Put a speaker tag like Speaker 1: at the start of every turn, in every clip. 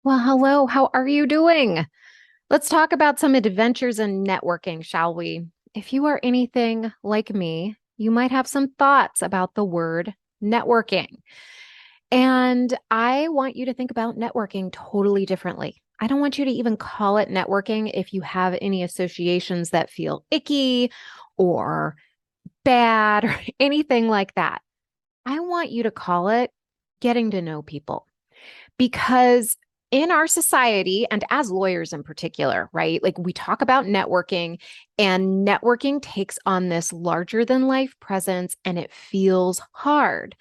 Speaker 1: Well, hello. How are you doing? Let's talk about some adventures in networking, shall we? If you are anything like me, you might have some thoughts about the word networking. And I want you to think about networking totally differently. I don't want you to even call it networking if you have any associations that feel icky or bad or anything like that. I want you to call it getting to know people. Because in our society, and as lawyers in particular, right? Like we talk about networking, and networking takes on this larger than life presence and it feels hard.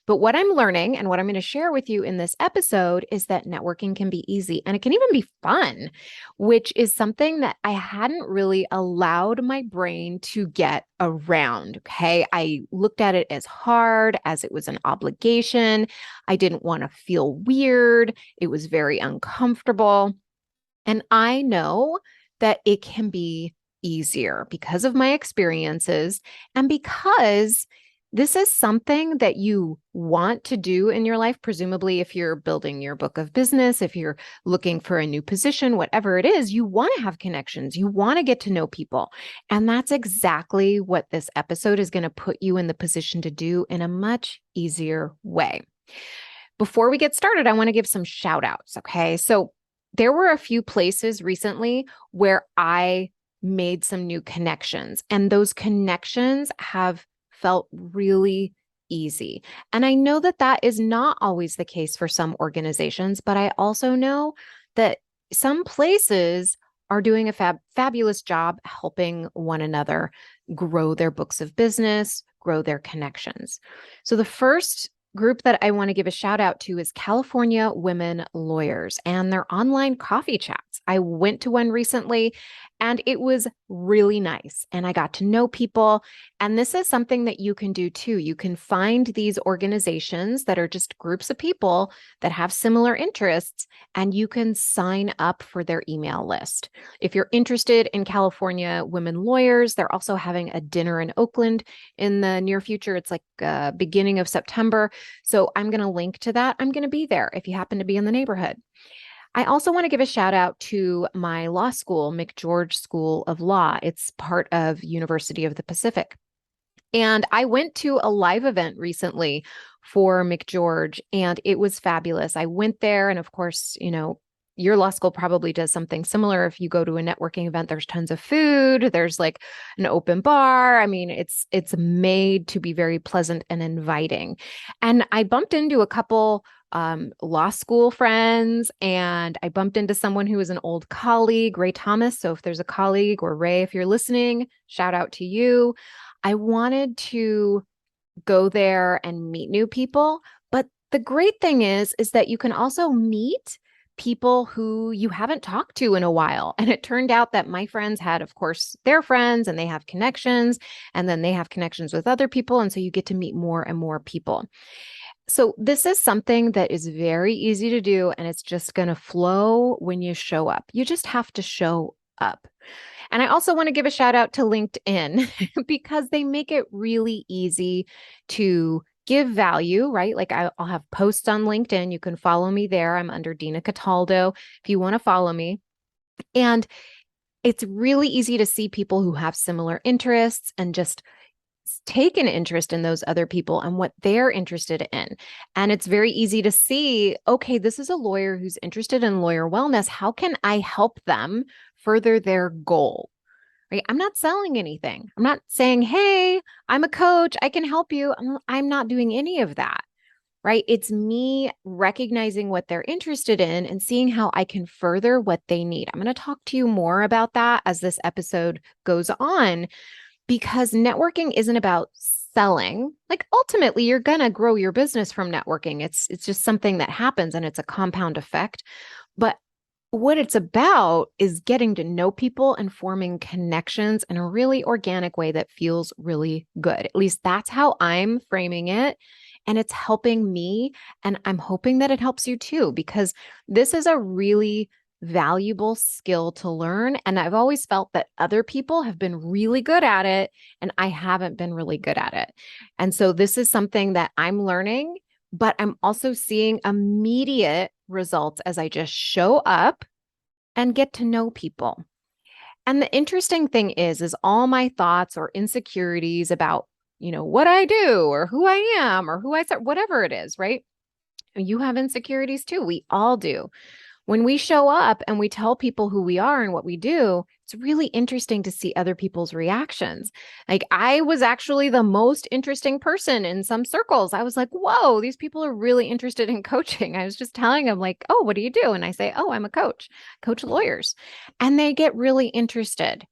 Speaker 1: But what I'm learning and what I'm going to share with you in this episode is that networking can be easy and it can even be fun, which is something that I hadn't really allowed my brain to get around. Okay. I looked at it as hard, as it was an obligation. I didn't want to feel weird. It was very uncomfortable. And I know that it can be easier because of my experiences and because this is something that you want to do in your life. Presumably, if you're building your book of business, if you're looking for a new position, whatever it is, you want to have connections. You want to get to know people. And that's exactly what this episode is going to put you in the position to do in a much easier way. Before we get started, I want to give some shout outs. Okay. So there were a few places recently where I made some new connections, and those connections have felt really easy. And I know that that is not always the case for some organizations, but I also know that some places are doing a fabulous job helping one another grow their books of business, grow their connections. So the first group that I want to give a shout out to is California Women Lawyers and their online coffee chats. I went to one recently and it was really nice. And I got to know people. And this is something that you can do too. You can find these organizations that are just groups of people that have similar interests, and you can sign up for their email list. If you're interested in California Women Lawyers, they're also having a dinner in Oakland in the near future. It's like beginning of September. So I'm going to link to that. I'm going to be there if you happen to be in the neighborhood. I also want to give a shout out to my law school, Mcgeorge School of Law. It's part of University of the Pacific. And I went to a live event recently for Mcgeorge, and it was fabulous. I went there, and of course, your law school probably does something similar. If you go to a networking event, there's tons of food, there's like an open bar. I mean, it's made to be very pleasant and inviting. And I bumped into a couple law school friends, and I bumped into someone who was an old colleague, Ray Thomas. So if there's a colleague, or Ray, if you're listening, shout out to you. I wanted to go there and meet new people. But the great thing is that you can also meet people who you haven't talked to in a while. And it turned out that my friends had, of course, their friends, and they have connections, and then they have connections with other people. And so you get to meet more and more people. So this is something that is very easy to do, and it's just going to flow when you show up. You just have to show up. And I also want to give a shout out to LinkedIn because they make it really easy to give value, right? Like I'll have posts on LinkedIn. You can follow me there. I'm under Dina Cataldo if you want to follow me. And it's really easy to see people who have similar interests and just take an interest in those other people and what they're interested in. And it's very easy to see, okay, this is a lawyer who's interested in lawyer wellness. How can I help them further their goal? Right? I'm not selling anything. I'm not saying, hey, I'm a coach, I can help you. I'm not doing any of that. Right? It's me recognizing what they're interested in and seeing how I can further what they need. I'm going to talk to you more about that as this episode goes on, because networking isn't about selling. Like ultimately, you're going to grow your business from networking. It's just something that happens, and it's a compound effect. But what it's about is getting to know people and forming connections in a really organic way that feels really good. At least that's how I'm framing it. And it's helping me. And I'm hoping that it helps you too, because this is a really valuable skill to learn. And I've always felt that other people have been really good at it, and I haven't been really good at it. And so this is something that I'm learning, but I'm also seeing immediate results as I just show up and get to know people. And the interesting thing is all my thoughts or insecurities about, what I do or who I am or who I serve, whatever it is, right? You have insecurities too. We all do. When we show up and we tell people who we are and what we do, it's really interesting to see other people's reactions. Like, I was actually the most interesting person in some circles. I was like, whoa, these people are really interested in coaching. I was just telling them, like, oh, what do you do? And I say, oh, I'm a coach, coach lawyers. And they get really interested.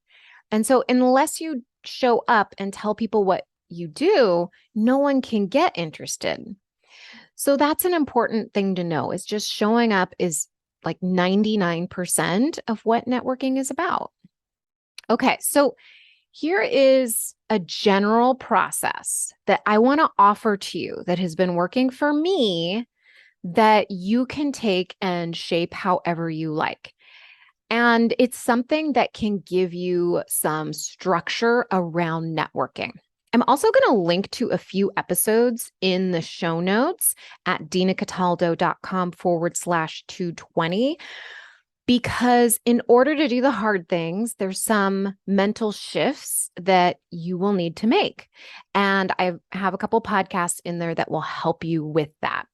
Speaker 1: And so, unless you show up and tell people what you do, no one can get interested. So, that's an important thing to know, is just showing up is like 99% of what networking is about. Okay, so here is a general process that I want to offer to you that has been working for me that you can take and shape however you like. And it's something that can give you some structure around networking. I'm also going to link to a few episodes in the show notes at dinacataldo.com/220, because in order to do the hard things, there's some mental shifts that you will need to make. And I have a couple podcasts in there that will help you with that.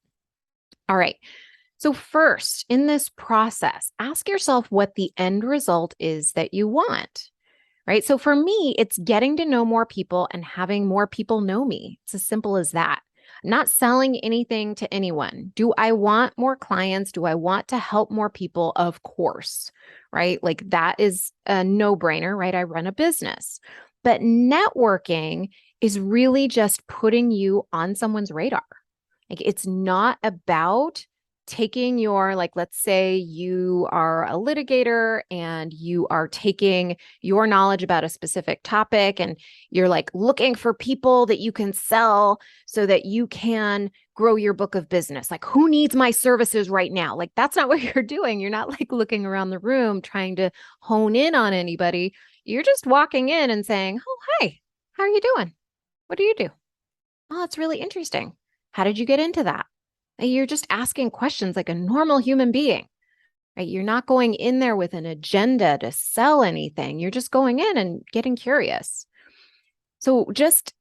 Speaker 1: All right. So first, in this process, ask yourself what the end result is that you want. Right. So for me, it's getting to know more people and having more people know me. It's as simple as that. Not selling anything to anyone. Do I want more clients? Do I want to help more people? Of course. Right. Like, that is a no-brainer, right? I run a business. But networking is really just putting you on someone's radar. Like, it's not about taking your, like, let's say you are a litigator and you are taking your knowledge about a specific topic and you're like looking for people that you can sell so that you can grow your book of business. Like, who needs my services right now? Like, that's not what you're doing. You're not like looking around the room trying to hone in on anybody. You're just walking in and saying, oh, hi, how are you doing? What do you do? Oh, that's really interesting. How did you get into that? You're just asking questions like a normal human being, right? You're not going in there with an agenda to sell anything. You're just going in and getting curious. So just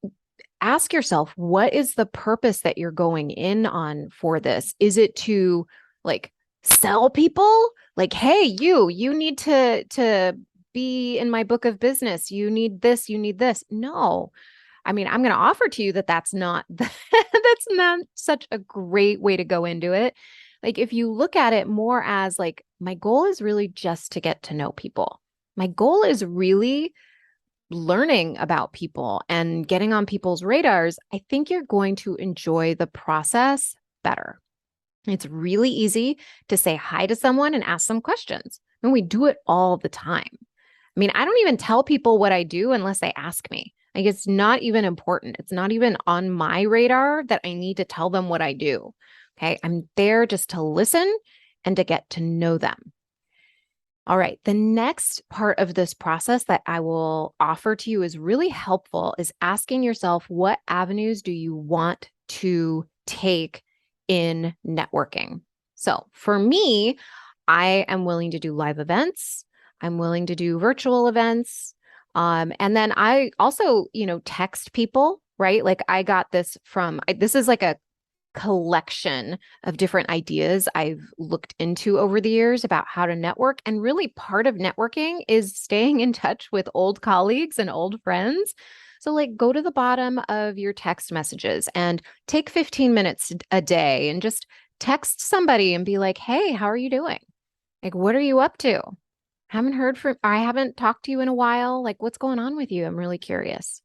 Speaker 1: ask yourself, what is the purpose that you're going in on for this? Is it to, like, sell people? Like, hey, you need to be in my book of business. You need this, you need this. No. I mean, I'm going to offer to you that that's not that's not such a great way to go into it. Like, if you look at it more as like, my goal is really just to get to know people. My goal is really learning about people and getting on people's radars. I think you're going to enjoy the process better. It's really easy to say hi to someone and ask some questions. And we do it all the time. I mean, I don't even tell people what I do unless they ask me. Like, it's not even important. It's not even on my radar that I need to tell them what I do. Okay. I'm there just to listen and to get to know them. All right. The next part of this process that I will offer to you is really helpful, is asking yourself, what avenues do you want to take in networking? So for me, I am willing to do live events. I'm willing to do virtual events. And then I also, text people, right? Like, I got this this is like a collection of different ideas I've looked into over the years about how to network. And really, part of networking is staying in touch with old colleagues and old friends. So, like, go to the bottom of your text messages and take 15 minutes a day and just text somebody and be like, hey, how are you doing? Like, what are you up to? I haven't talked to you in a while. Like, what's going on with you? I'm really curious.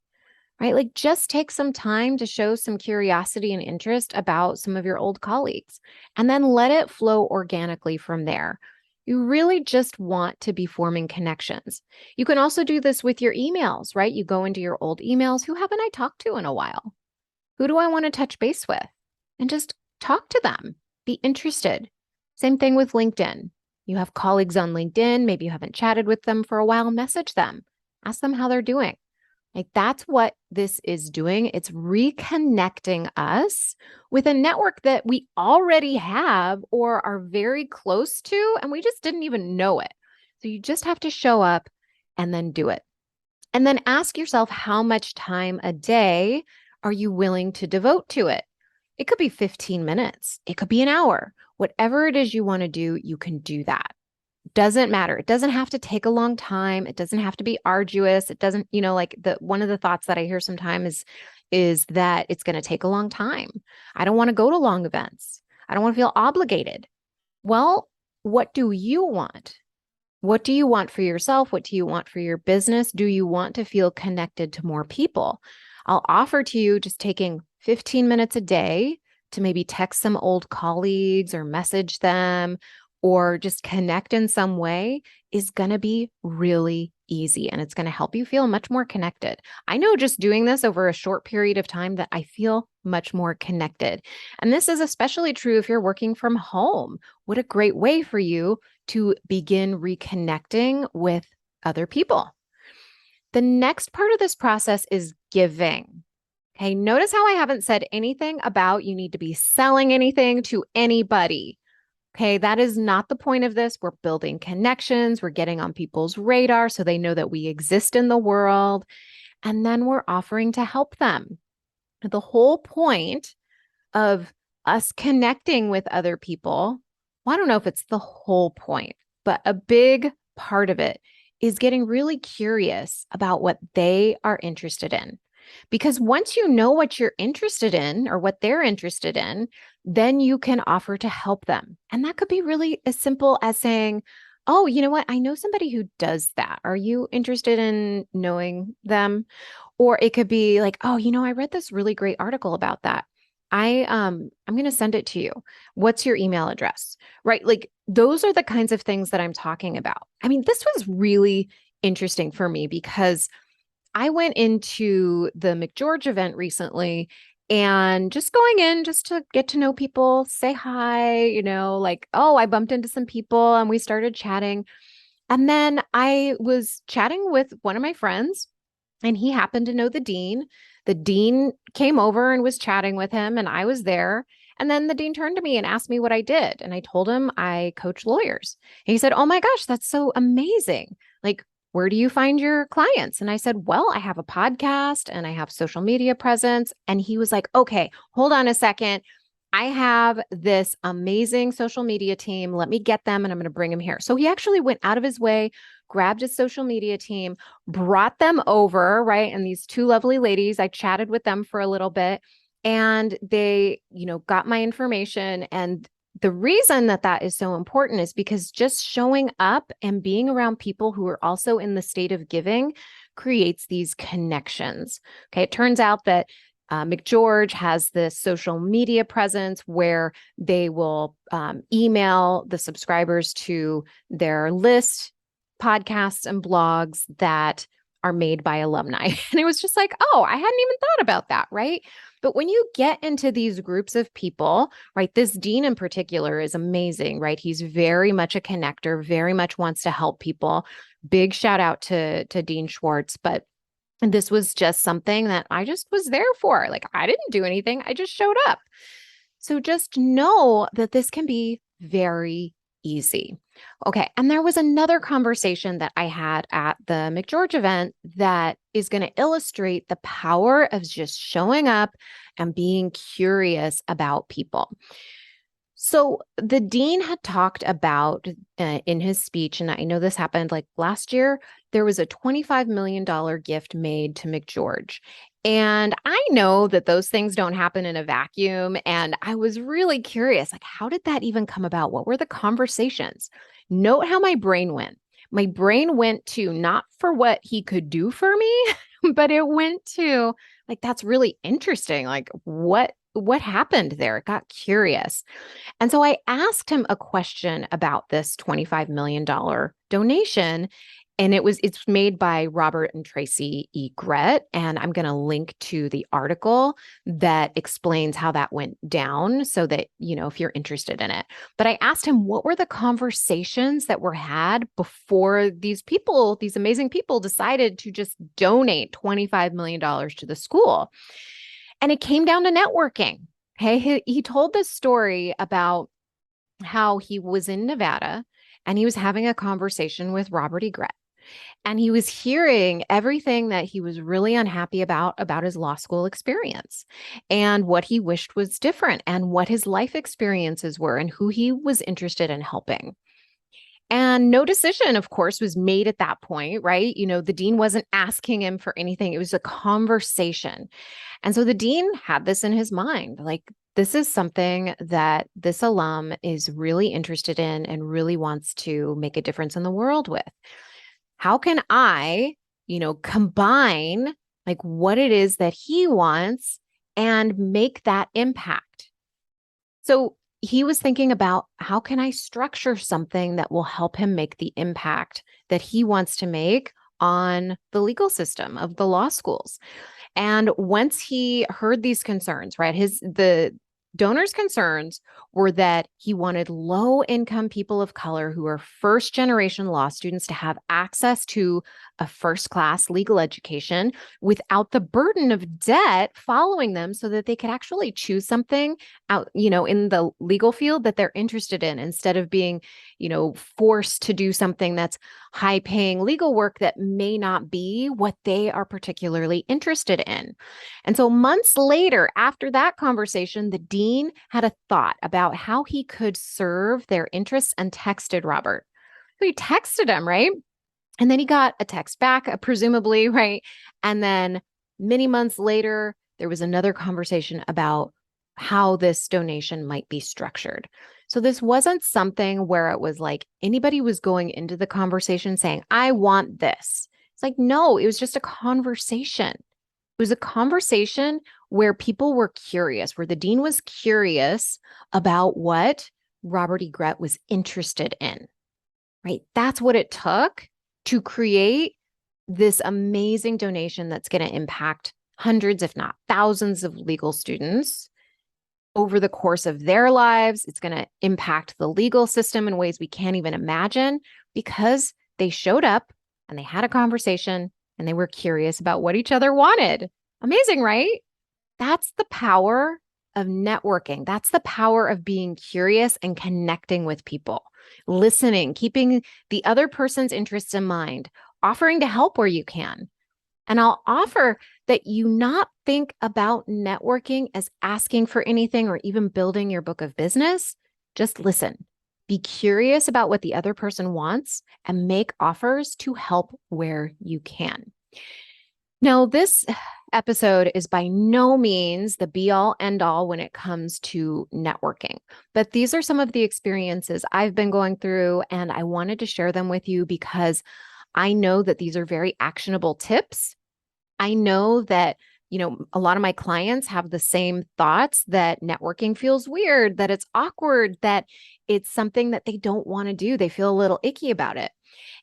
Speaker 1: Right? Like, just take some time to show some curiosity and interest about some of your old colleagues, and then let it flow organically from there. You really just want to be forming connections. You can also do this with your emails, right? You go into your old emails. Who haven't I talked to in a while? Who do I want to touch base with? And just talk to them. Be interested. Same thing with LinkedIn. You have colleagues on LinkedIn. Maybe you haven't chatted with them for a while. Message them. Ask them how they're doing. Like that's what this is doing. It's reconnecting us with a network that we already have or are very close to, and we just didn't even know it. So you just have to show up and then do it. And then ask yourself, how much time a day are you willing to devote to it? It could be 15 minutes, it could be an hour. Whatever it is you want to do, you can do that. Doesn't matter. It doesn't have to take a long time. It doesn't have to be arduous. It doesn't, like the one of the thoughts that I hear sometimes is that it's going to take a long time. I don't want to go to long events. I don't want to feel obligated. Well, what do you want? What do you want for yourself? What do you want for your business? Do you want to feel connected to more people? I'll offer to you just taking 15 minutes a day to maybe text some old colleagues or message them or just connect in some way is going to be really easy, and it's going to help you feel much more connected. I know just doing this over a short period of time that I feel much more connected. And this is especially true if you're working from home. What a great way for you to begin reconnecting with other people. The next part of this process is giving. Okay, notice how I haven't said anything about you need to be selling anything to anybody. Okay, that is not the point of this. We're building connections. We're getting on people's radar so they know that we exist in the world. And then we're offering to help them. The whole point of us connecting with other people, well, I don't know if it's the whole point, but a big part of it is getting really curious about what they are interested in. Because once you know what you're interested in or what they're interested in, then you can offer to help them. And that could be really as simple as saying, oh, you know what? I know somebody who does that. Are you interested in knowing them? Or it could be like, oh, I read this really great article about that. I'm going to send it to you. What's your email address? Right? Like those are the kinds of things that I'm talking about. I mean, this was really interesting for me because I went into the Mcgeorge event recently and just going in just to get to know people, say hi, like, oh, I bumped into some people and we started chatting. And then I was chatting with one of my friends and he happened to know the dean. The dean came over and was chatting with him and I was there. And then the dean turned to me and asked me what I did. And I told him I coach lawyers. And he said, oh my gosh, that's so amazing. Like, where do you find your clients? And I said, well, I have a podcast and I have social media presence. And he was like, okay, hold on a second. I have this amazing social media team. Let me get them and I'm going to bring them here. So he actually went out of his way, grabbed his social media team, brought them over, right? And these two lovely ladies, I chatted with them for a little bit and they, got my information. And the reason that that is so important is because just showing up and being around people who are also in the state of giving creates these connections. Okay. It turns out that Mcgeorge has this social media presence where they will email the subscribers to their list, podcasts, and blogs that are made by alumni. And it was just like, oh, I hadn't even thought about that, right? But when you get into these groups of people, right, this dean in particular is amazing, right? He's very much a connector, very much wants to help people. Big shout out to Dean Schwartz, but this was just something that I just was there for. Like I didn't do anything. I just showed up. So just know that this can be very easy. Okay. And there was another conversation that I had at the Mcgeorge event that is going to illustrate the power of just showing up and being curious about people. So the dean had talked about in his speech, and I know this happened like last year, there was a $25 million gift made to Mcgeorge. And I know that those things don't happen in a vacuum. And I was really curious, like, how did that even come about? What were the conversations? Note how my brain went. My brain went to not for what he could do for me, but it went to like, that's really interesting. Like what happened there? It got curious. And so I asked him a question about this $25 million donation. And it's made by Robert and Tracy E. Gret. And I'm going to link to the article that explains how that went down so that, if you're interested in it. But I asked him, what were the conversations that were had before these amazing people decided to just donate $25 million to the school? And it came down to networking. Okay. He told this story about how he was in Nevada and he was having a conversation with Robert E. Gret. And he was hearing everything that he was really unhappy about his law school experience and what he wished was different and what his life experiences were and who he was interested in helping. And no decision, of course, was made at that point, right? The dean wasn't asking him for anything. It was a conversation. And so the dean had this in his mind, like, this is something that this alum is really interested in and really wants to make a difference in the world with. How can I, combine like what it is that he wants and make that impact? So he was thinking about, how can I structure something that will help him make the impact that he wants to make on the legal system of the law schools? And once he heard these concerns, right, the donors' concerns were that he wanted low-income people of color who are first-generation law students to have access to a first-class legal education without the burden of debt following them, so that they could actually choose something out, in the legal field that they're interested in, instead of being, forced to do something that's high-paying legal work that may not be what they are particularly interested in. And so months later, after that conversation, the dean had a thought about how he could serve their interests and texted Robert. So he texted him, right? And then he got a text back, presumably, right? And then many months later, there was another conversation about how this donation might be structured. So this wasn't something where it was like anybody was going into the conversation saying, I want this. It's like, no, it was just a conversation. It was a conversation where people were curious, where the dean was curious about what Robert E. Gret was interested in, right? That's what it took to create this amazing donation that's going to impact hundreds, if not thousands, of legal students over the course of their lives. It's going to impact the legal system in ways we can't even imagine, because they showed up and they had a conversation and they were curious about what each other wanted. Amazing, right? That's the power of networking. That's the power of being curious and connecting with people, listening, keeping the other person's interests in mind, offering to help where you can. And I'll offer that you not think about networking as asking for anything or even building your book of business. Just listen. Be curious about what the other person wants and make offers to help where you can. Now, this episode is by no means the be-all, end-all when it comes to networking, but these are some of the experiences I've been going through, and I wanted to share them with you because I know that these are very actionable tips. I know that, a lot of my clients have the same thoughts, that networking feels weird, that it's awkward, that it's something that they don't want to do. They feel a little icky about it.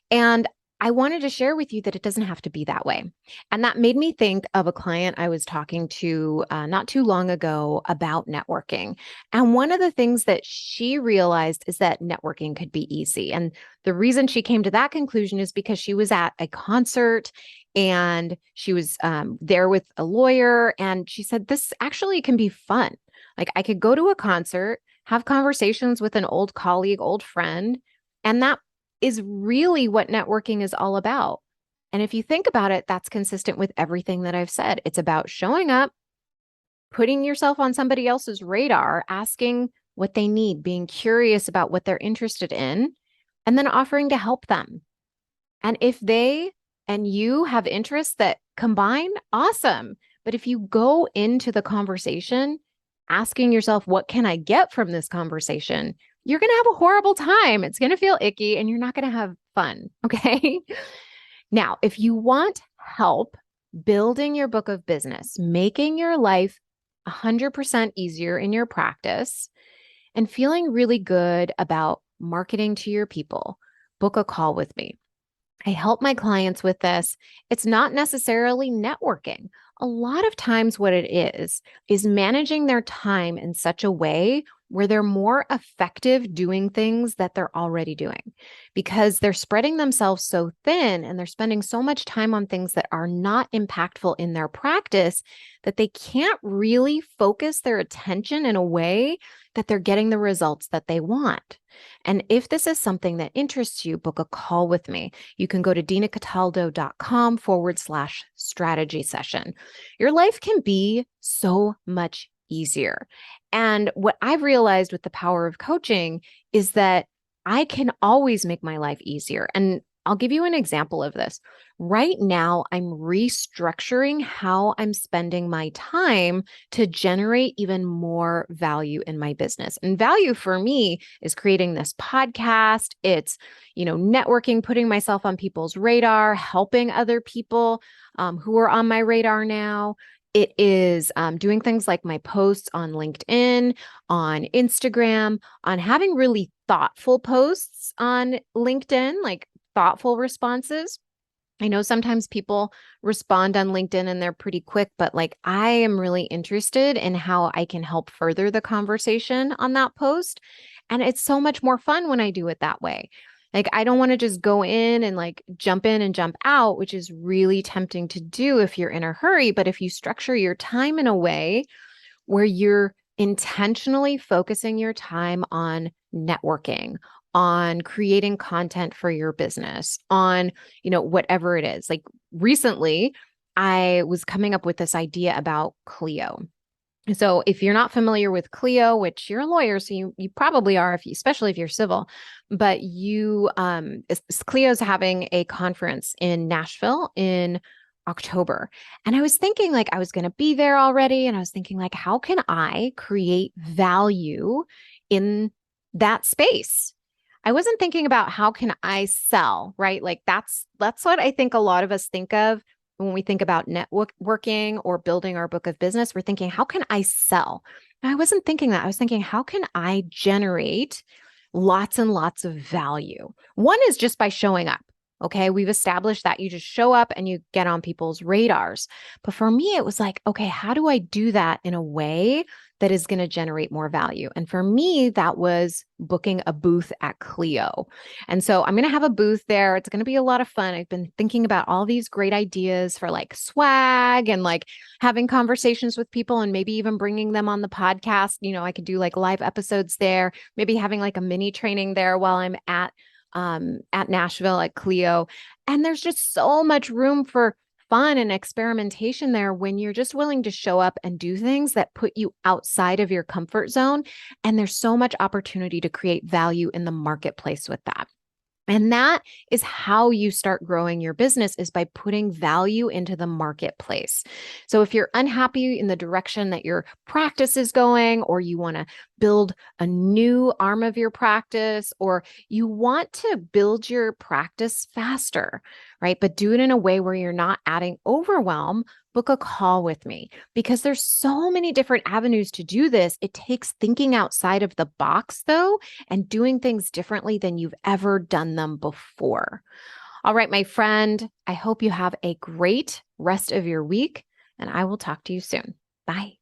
Speaker 1: And I wanted to share with you that it doesn't have to be that way. And that made me think of a client I was talking to not too long ago about networking. And one of the things that she realized is that networking could be easy. And the reason she came to that conclusion is because she was at a concert and she was there with a lawyer. And she said, this actually can be fun. Like, I could go to a concert, have conversations with an old colleague, old friend, and that is really what networking is all about. And if you think about it, that's consistent with everything that I've said. It's about showing up, putting yourself on somebody else's radar, asking what they need, being curious about what they're interested in, and then offering to help them. And if they and you have interests that combine, awesome. But if you go into the conversation asking yourself, what can I get from this conversation? You're going to have a horrible time. It's going to feel icky and you're not going to have fun. Okay. Now, if you want help building your book of business, making your life 100% easier in your practice, and feeling really good about marketing to your people, book a call with me. I help my clients with this. It's not necessarily networking. A lot of times, what it is managing their time in such a way where they're more effective doing things that they're already doing because they're spreading themselves so thin and they're spending so much time on things that are not impactful in their practice that they can't really focus their attention in a way that they're getting the results that they want. And if this is something that interests you, book a call with me. You can go to dinacataldo.com/strategy session. Your life can be so much easier. And what I've realized with the power of coaching is that I can always make my life easier. And I'll give you an example of this. Right now, I'm restructuring how I'm spending my time to generate even more value in my business. And value for me is creating this podcast. It's, networking, putting myself on people's radar, helping other people who are on my radar now. It is doing things like my posts on LinkedIn, on Instagram, on having really thoughtful posts on LinkedIn, like thoughtful responses. I know sometimes people respond on LinkedIn and they're pretty quick, but like I am really interested in how I can help further the conversation on that post. And it's so much more fun when I do it that way. Like I don't want to just go in and like jump in and jump out, which is really tempting to do if you're in a hurry. But if you structure your time in a way where you're intentionally focusing your time on networking, on creating content for your business, on, whatever it is. Like recently, I was coming up with this idea about Clio. So if you're not familiar with Clio, which you're a lawyer, so you probably are, especially if you're civil, but Clio's having a conference in Nashville in October. And I was thinking like I was going to be there already. And I was thinking like, how can I create value in that space? I wasn't thinking about how can I sell, right? Like that's what I think a lot of us think of when we think about networking or building our book of business. We're thinking, how can I sell? And I wasn't thinking that. I was thinking, how can I generate lots and lots of value? One is just by showing up. Okay, we've established that you just show up and you get on people's radars. But for me, it was like, okay, how do I do that in a way that is going to generate more value? And for me, that was booking a booth at Clio. And so I'm going to have a booth there. It's going to be a lot of fun. I've been thinking about all these great ideas for like swag and like having conversations with people and maybe even bringing them on the podcast. I could do like live episodes there, maybe having like a mini training there while I'm at Nashville at Clio. And there's just so much room for fun and experimentation there when you're just willing to show up and do things that put you outside of your comfort zone. And there's so much opportunity to create value in the marketplace with that. And that is how you start growing your business, is by putting value into the marketplace. So if you're unhappy in the direction that your practice is going, or you want to build a new arm of your practice, or you want to build your practice faster, right? But do it in a way where you're not adding overwhelm, book a call with me, because there's so many different avenues to do this. It takes thinking outside of the box though, and doing things differently than you've ever done them before. All right, my friend, I hope you have a great rest of your week, and I will talk to you soon. Bye.